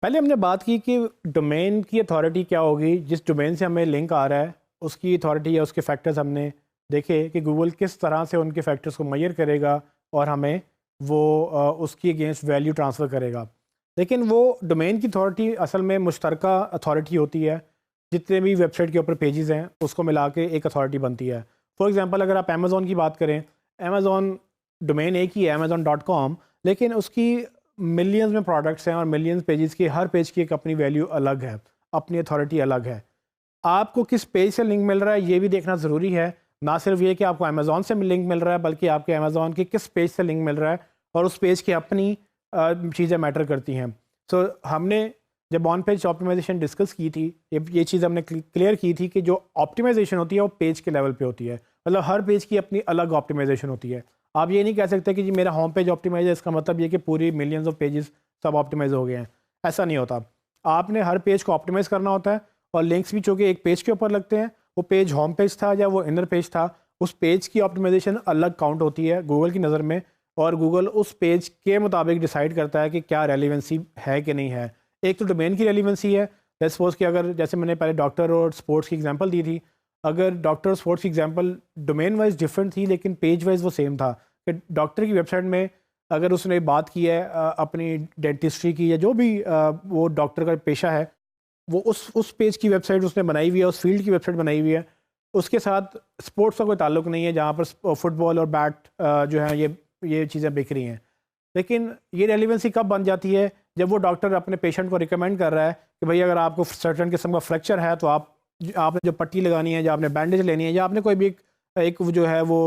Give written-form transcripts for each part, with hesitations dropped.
पहले हमने बात की कि डोमेन की अथॉरिटी क्या होगी। जिस डोमेन से हमें लिंक आ रहा है उसकी अथॉरिटी या उसके फैक्टर्स हमने देखे कि गूगल किस तरह से उनके फैक्टर्स को मेजर करेगा और हमें वो उसकी अगेंस्ट वैल्यू ट्रांसफ़र करेगा। लेकिन वो डोमेन की अथॉरिटी असल में मुश्तरका अथॉरिटी होती है। जितने भी वेबसाइट के ऊपर पेजेस हैं उसको मिला के एक अथॉरिटी बनती है। फॉर एग्ज़ाम्पल अगर आप अमेज़ॉन की बात करें, अमेज़ॉन डोमेन एक ही है amazon.com, लेकिन उसकी मिलियंस में प्रोडक्ट्स हैं और मिलियंस पेजेस की हर पेज की एक अपनी वैल्यू अलग है, अपनी अथॉरिटी अलग है। आपको किस पेज से लिंक मिल रहा है ये भी देखना ज़रूरी है। ना सिर्फ ये कि आपको अमेज़ॉन से लिंक मिल रहा है बल्कि आपके अमेज़ॉन के किस पेज से लिंक मिल रहा है और उस पेज की अपनी चीज़ें मैटर करती हैं। सो हमने जब ऑन पेज ऑप्टिमाइजेशन डिस्कस की थी, ये चीज़ हमने क्लियर की थी कि जो ऑप्टिमाइजेशन होती है वो पेज के लेवल पे होती है। मतलब हर पेज की अपनी अलग ऑप्टिमाइजेशन होती है। आप ये नहीं कह सकते कि जी मेरा होम पेज ऑप्टिमाइज है, इसका मतलब ये कि पूरी मिलियंस ऑफ पेजेस सब ऑप्टिमाइज हो गए हैं। ऐसा नहीं होता। आपने हर पेज को ऑप्टिमाइज करना होता है और लिंक्स भी चूँकि एक पेज के ऊपर लगते हैं, वो पेज होम पेज था या वो इनर पेज था, उस पेज की ऑप्टिमाइजेशन अलग काउंट होती है गूगल की नज़र में। और गूगल उस पेज के मुताबिक डिसाइड करता है कि क्या रेलिवेंसी है कि नहीं है। एक तो डोमेन की रेलिवेंसी है। लेट्स सपोज कि अगर जैसे मैंने पहले डॉक्टर और स्पोर्ट्स की एग्जांपल दी थी, अगर डॉक्टर और स्पोर्ट्स की एग्जांपल डोमेन वाइज डिफरेंट थी लेकिन पेज वाइज वो सेम था कि डॉक्टर की वेबसाइट में अगर उसने बात की है अपनी डेंटिस्ट्री की या जो भी वो डॉक्टर का पेशा है, वो उस पेज की वेबसाइट उसने बनाई हुई है, उस फील्ड की वेबसाइट बनाई हुई है। उसके साथ स्पोर्ट्स का कोई ताल्लुक नहीं है जहाँ पर फुटबॉल और बैट जो है ये चीज़ें बिक रही हैं। लेकिन ये रेलिवेंसी कब बन जाती है? जब वो डॉक्टर अपने पेशेंट को रिकमेंड कर रहा है कि भाई अगर आपको सर्टेन किस्म का फ्रैक्चर है तो आपने जो पट्टी लगानी है या आपने बैंडेज लेनी है या आपने कोई भी एक वो जो है वो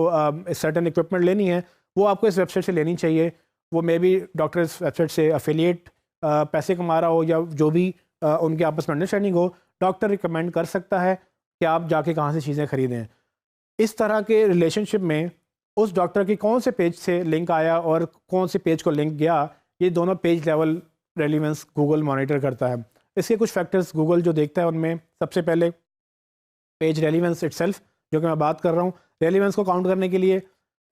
सर्टेन इक्विपमेंट लेनी है, वो आपको इस वेबसाइट से लेनी चाहिए। वो मे बी डॉक्टर इस वेबसाइट से अफिलिएट पैसे कमा रहा हो या जो भी उनके आपस में अंडरस्टैंडिंग हो, डॉक्टर रिकमेंड कर सकता है कि आप जाके कहाँ से चीज़ें खरीदें। इस तरह के रिलेशनशिप में उस डॉक्टर की कौन से पेज से लिंक आया और कौन से पेज को लिंक गया, ये दोनों page level relevance Google monitor करता है। इसके कुछ फैक्टर्स गूगल जो देखता है उनमें सबसे पहले पेज रेलिवेंस इटसेल्फ, जो कि मैं बात कर रहा हूँ। रेलिवेंस को काउंट करने के लिए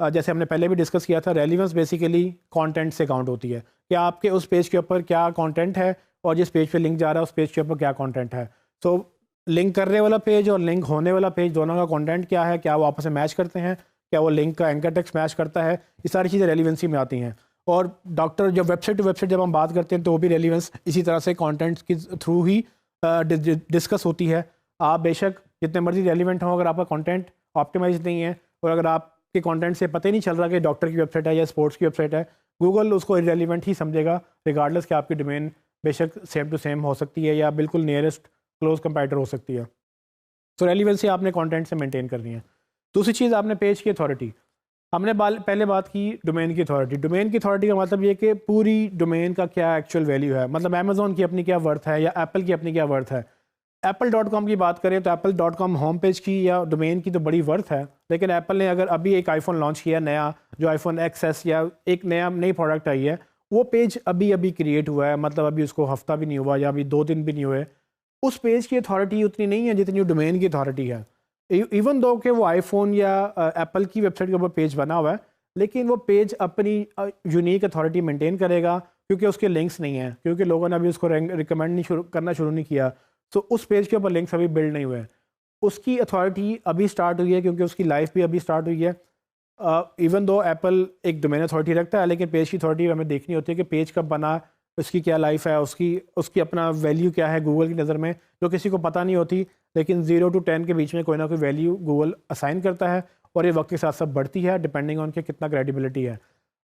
जैसे हमने पहले भी डिस्कस किया था, रेलिवेंस बेसिकली कंटेंट से काउंट होती है कि आपके उस पेज के ऊपर क्या कंटेंट है और जिस पेज पे लिंक जा रहा है उस पेज के ऊपर क्या कंटेंट है। तो लिंक करने वाला पेज और लिंक होने वाला पेज दोनों का कंटेंट क्या है, क्या वो आपस में मैच करते हैं, क्या वो लिंक का एंकर टेक्स्ट मैच करता है, ये सारी चीज़ें रेलिवेंसी में आती हैं। और डॉक्टर जब वेबसाइट टू वेबसाइट जब हम बात करते हैं तो वो भी रेलिवेंस इसी तरह से कंटेंट के थ्रू ही डिस्कस होती है। आप बेशक जितने मर्जी रेलिवेंट हों, अगर आपका कंटेंट ऑप्टिमाइज नहीं है और अगर आपके कंटेंट से पता ही नहीं चल रहा कि डॉक्टर की वेबसाइट है या स्पोर्ट्स की वेबसाइट है, गूगल उसको इरेलीवेंट ही समझेगा, रिगार्डलेस कि आपकी डोमेन बेशक सेम टू सेम हो सकती है या बिल्कुल नियरेस्ट क्लोज कंपैरेटर हो सकती है। तो रेलिवेंसी आपने कंटेंट से मेंटेन करनी है। दूसरी चीज़ आपने पेज की अथॉरिटी। हमने पहले बात की डोमेन की अथॉरिटी। डोमेन की अथॉरिटी का मतलब ये कि पूरी डोमेन का क्या एक्चुअल वैल्यू है, मतलब अमेज़ॉन की अपनी क्या वर्थ है या एप्पल की अपनी क्या वर्थ है। Apple.com की बात करें तो Apple.com होम पेज की या डोमेन की तो बड़ी वर्थ है, लेकिन एप्पल ने अगर अभी एक आईफोन लॉन्च किया नया, जो आईफोन XS या एक नई प्रोडक्ट आई है, वो पेज अभी अभी क्रिएट हुआ है, मतलब अभी उसको हफ्ता भी नहीं हुआ या अभी 2 दिन भी नहीं हुए। उस पेज की अथॉरिटी उतनी नहीं है जितनी डोमेन की अथॉरिटी है। इवन दो कि वो आईफोन या एप्पल की वेबसाइट के ऊपर पेज बना हुआ है, लेकिन वो पेज अपनी यूनिक अथॉरिटी मेंटेन करेगा क्योंकि उसके लिंक्स नहीं हैं, क्योंकि लोगों ने अभी उसको रिकमेंड नहीं करना शुरू नहीं किया। तो उस पेज के ऊपर लिंक्स अभी बिल्ड नहीं हुए हैं। उसकी अथॉरिटी अभी स्टार्ट हुई है क्योंकि उसकी लाइफ भी अभी स्टार्ट हुई है। इवन दो एप्पल एक डोमेन अथॉरिटी रखता है, लेकिन पेज की अथॉरिटी हमें देखनी होती है कि पेज कब बना, उसकी क्या लाइफ है, उसकी उसकी अपना वैल्यू क्या है गूगल की नज़र में, जो किसी को पता नहीं होती। लेकिन 0 to 10 के बीच में कोई ना कोई वैल्यू गूगल असाइन करता है और ये वक्त के साथ साथ बढ़ती है डिपेंडिंग ऑन के कितना क्रेडिबिलिटी है।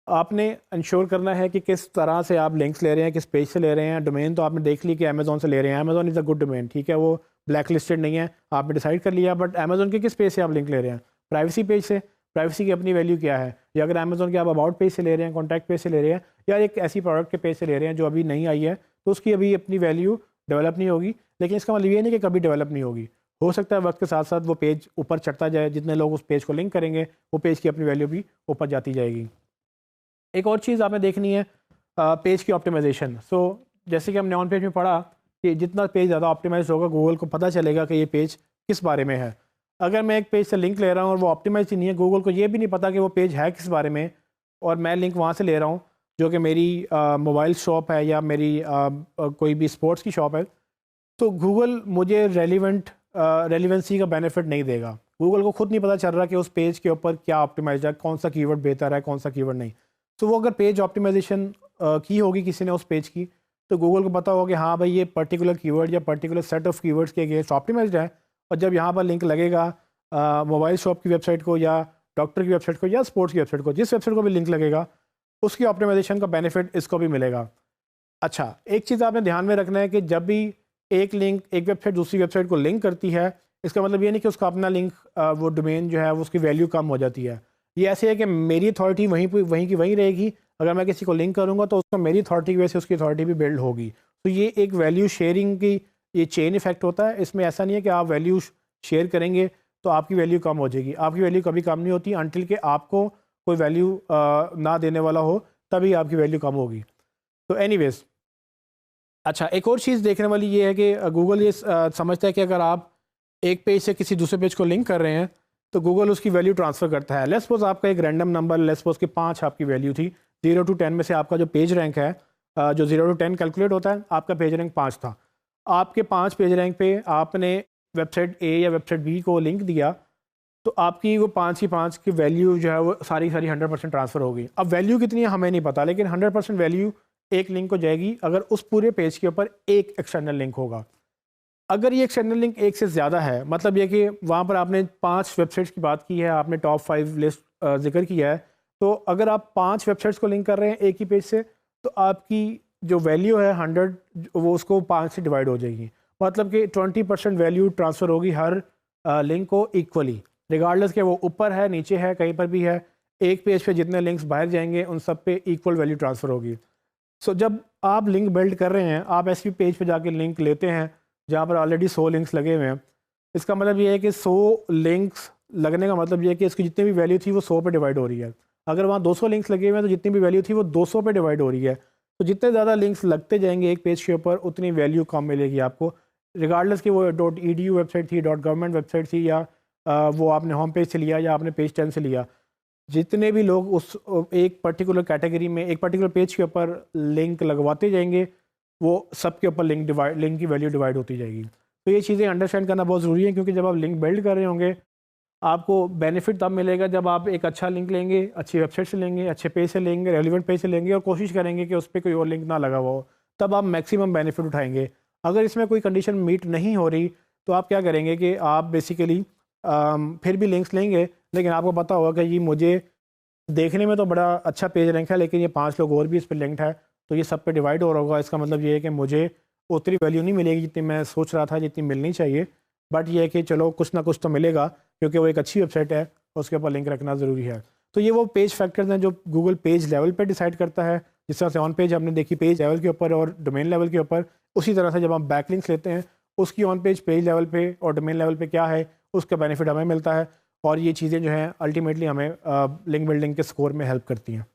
आपने इंश्योर करना है कि किस तरह से आप लिंक्स ले रहे हैं, किस पेज से ले रहे हैं। डोमेन तो आपने देख ली कि अमेज़ॉन से ले रहे हैं, Amazon is a good domain, ठीक है, वो ब्लैक लिस्टेड नहीं है, आपने डिसाइड कर लिया। बट अमेज़ॉन के किस पेज से आप लिंक ले रहे हैं? प्राइवेसी पेज से। प्राइवेसी की अपनी वैल्यू क्या है? या अगर अमेज़ॉन के आप अबाउट पेज से ले रहे हैं, कॉन्टैक्ट पेज से ले रहे हैं, या एक ऐसी प्रोडक्ट के पेज से ले रहे हैं जो अभी नहीं आई है, तो उसकी अभी अपनी वैल्यू डेवलप नहीं होगी। लेकिन इसका मतलब ये नहीं कि कभी डेवलप नहीं होगी। हो सकता है वक्त के साथ साथ वो पेज ऊपर चढ़ता जाए, जितने लोग उस पेज को लिंक करेंगे वो पेज की अपनी वैल्यू भी ऊपर जाती जाएगी। एक और चीज़ आपने देखनी है, पेज की ऑप्टिमाइजेशन। सो जैसे कि हमने ऑन पेज में पढ़ा कि जितना पेज ज़्यादा ऑप्टिमाइज होगा गूगल को पता चलेगा कि ये पेज किस बारे में है। अगर मैं एक पेज से लिंक ले रहा हूँ और वो ऑप्टिमाइज ही नहीं है, गूगल को ये भी नहीं पता कि वो पेज है किस बारे में, और मैं लिंक वहाँ से ले रहा हूँ, जो कि मेरी मोबाइल शॉप है या मेरी कोई भी स्पोर्ट्स की शॉप है, तो गूगल मुझे रेलिवेंसी का बेनिफिट नहीं देगा। गूगल को खुद नहीं पता चल रहा कि उस पेज के ऊपर क्या ऑप्टिमाइज है, कौन सा कीवर्ड बेहतर है, कौन सा कीवर्ड नहीं। तो वो अगर पेज ऑप्टिमाइजेशन की होगी किसी ने उस पेज की, तो गूगल को पता होगा कि हाँ भाई ये पर्टिकुलर कीवर्ड या पर्टिकुलर सेट ऑफ कीवर्ड्स के अगेंस्ट ऑप्टिमाइज्ड है। और जब यहाँ पर लिंक लगेगा मोबाइल शॉप की वेबसाइट को या डॉक्टर की वेबसाइट को या स्पोर्ट्स की वेबसाइट को, जिस वेबसाइट को भी लिंक लगेगा उसकी ऑप्टिमाइजेशन का बेनिफिट इसको भी मिलेगा। अच्छा, एक चीज़ आपने ध्यान में रखना है कि जब भी एक लिंक एक वेबसाइट दूसरी वेबसाइट को लिंक करती है, इसका मतलब ये नहीं कि उसका अपना लिंक वो डोमेन जो है वो उसकी वैल्यू कम हो जाती है। ये ऐसे है कि मेरी अथॉरिटी वहीं की वहीं रहेगी। अगर मैं किसी को लिंक करूँगा तो उसका मेरी अथॉरिटी की वजह से उसकी अथॉरिटी भी बिल्ड होगी। तो ये एक वैल्यू शेयरिंग की ये चेन इफेक्ट होता है। इसमें ऐसा नहीं है कि आप वैल्यू शेयर करेंगे तो आपकी वैल्यू कम हो जाएगी। आपकी वैल्यू कभी कम नहीं होती अनटिल कि आपको कोई वैल्यू ना देने वाला हो, तभी आपकी वैल्यू कम होगी। तो एनीवेज, अच्छा, एक और चीज़ देखने वाली ये है कि गूगल ये समझता है कि अगर आप एक पेज से किसी दूसरे पेज को लिंक कर रहे हैं तो गूगल उसकी वैल्यू ट्रांसफ़र करता है। लेट्स सपोज आपका एक रैंडम नंबर, लेट्स सपोज कि 5 आपकी वैल्यू थी, 0 to 10 में से आपका जो पेज रैंक है, जो 0 to 10 कैलकुलेट होता है, आपका पेज रैंक 5 था। आपके 5 पेज रैंक पे आपने वेबसाइट ए या वेबसाइट बी को लिंक दिया, तो आपकी वो 5 की 5 की वैल्यू जो है वो सारी 100% ट्रांसफ़र होगी। अब वैल्यू कितनी है हमें नहीं पता, लेकिन 100% वैल्यू एक लिंक को जाएगी अगर उस पूरे पेज के ऊपर एक एक्सटर्नल लिंक होगा। अगर ये एक्सटर्नल लिंक एक से ज़्यादा है, मतलब ये कि वहाँ पर आपने 5 वेबसाइट्स की बात की है, आपने टॉप 5 लिस्ट जिक्र किया है, तो अगर आप 5 वेबसाइट्स को लिंक कर रहे हैं एक ही पेज से, तो आपकी जो वैल्यू है 100 वो उसको 5 से डिवाइड हो जाएगी। मतलब कि 20% वैल्यू ट्रांसफ़र होगी हर लिंक को इक्वली, रिगार्डलेस के वो ऊपर है, नीचे है, कहीं पर भी है। एक पेज पे जितने लिंक्स बाहर जाएंगे उन सब पे इक्वल वैल्यू ट्रांसफ़र होगी। सो जब आप लिंक बिल्ड कर रहे हैं, आप ऐसी पेज पे जाके लिंक लेते हैं जहाँ पर ऑलरेडी 100 लिंक्स लगे हुए हैं, इसका मतलब ये है कि 100 लिंक्स लगने का मतलब ये है कि इसकी जितनी भी वैल्यू थी वो 100 पे डिवाइड हो रही है। अगर वहाँ 200 लिंक्स लगे हुए हैं तो जितनी भी वैल्यू थी वो 200 पे डिवाइड हो रही है। तो जितने ज़्यादा लिंक्स लगते जाएंगे एक पेज के ऊपर, उतनी वैल्यू कम मिलेगी आपको, रिगार्डलेस कि वो .edu वेबसाइट थी, .government वेबसाइट थी, या वो आपने होम पेज से लिया या आपने पेज 10 से लिया। जितने भी लोग उस एक पर्टिकुलर कैटेगरी में एक पर्टिकुलर पेज के ऊपर लिंक लगवाते जाएंगे, वो सब के ऊपर लिंक की वैल्यू डिवाइड होती जाएगी। तो ये चीज़ें अंडरस्टैंड करना बहुत ज़रूरी है, क्योंकि जब आप लिंक बिल्ड कर रहे होंगे आपको बेनिफिट तब मिलेगा जब आप एक अच्छा लिंक लेंगे, अच्छी वेबसाइट से लेंगे, अच्छे पेज से लेंगे, रेलिवेंट पेज से लेंगे और कोशिश करेंगे कि उस पर कोई और लिंक ना लगा हुआ हो, तब आप मैक्सिमम बेनिफिट उठाएंगे। अगर इसमें कोई कंडीशन मीट नहीं हो रही तो आप क्या करेंगे कि आप बेसिकली फिर भी लिंक्स लेंगे, लेकिन आपको पता होगा कि ये मुझे देखने में तो बड़ा अच्छा पेज रैंक है, लेकिन ये 5 लोग और भी इस पर लिंक्ड है, तो ये सब पे डिवाइड हो रहा होगा। इसका मतलब ये है कि मुझे उतनी वैल्यू नहीं मिलेगी जितनी मैं सोच रहा था, जितनी मिलनी चाहिए। बट ये है कि चलो कुछ ना कुछ तो मिलेगा, क्योंकि वो एक अच्छी वेबसाइट है, उसके ऊपर लिंक रखना ज़रूरी है। तो ये वो पेज फैक्टर्स हैं जो गूगल पेज लेवल पर डिसाइड करता है। जिस तरह से ऑन पेज हमने देखी पेज लेवल के ऊपर और डोमेन लेवल के ऊपर, उसी तरह से जब हम बैकलिंक्स लेते हैं उसकी ऑन पेज लेवल पे और डोमेन लेवल पे क्या है उसका बेनिफिट हमें मिलता है। और ये चीज़ें जो हैं अल्टीमेटली हमें लिंक बिल्डिंग के स्कोर में हेल्प करती हैं।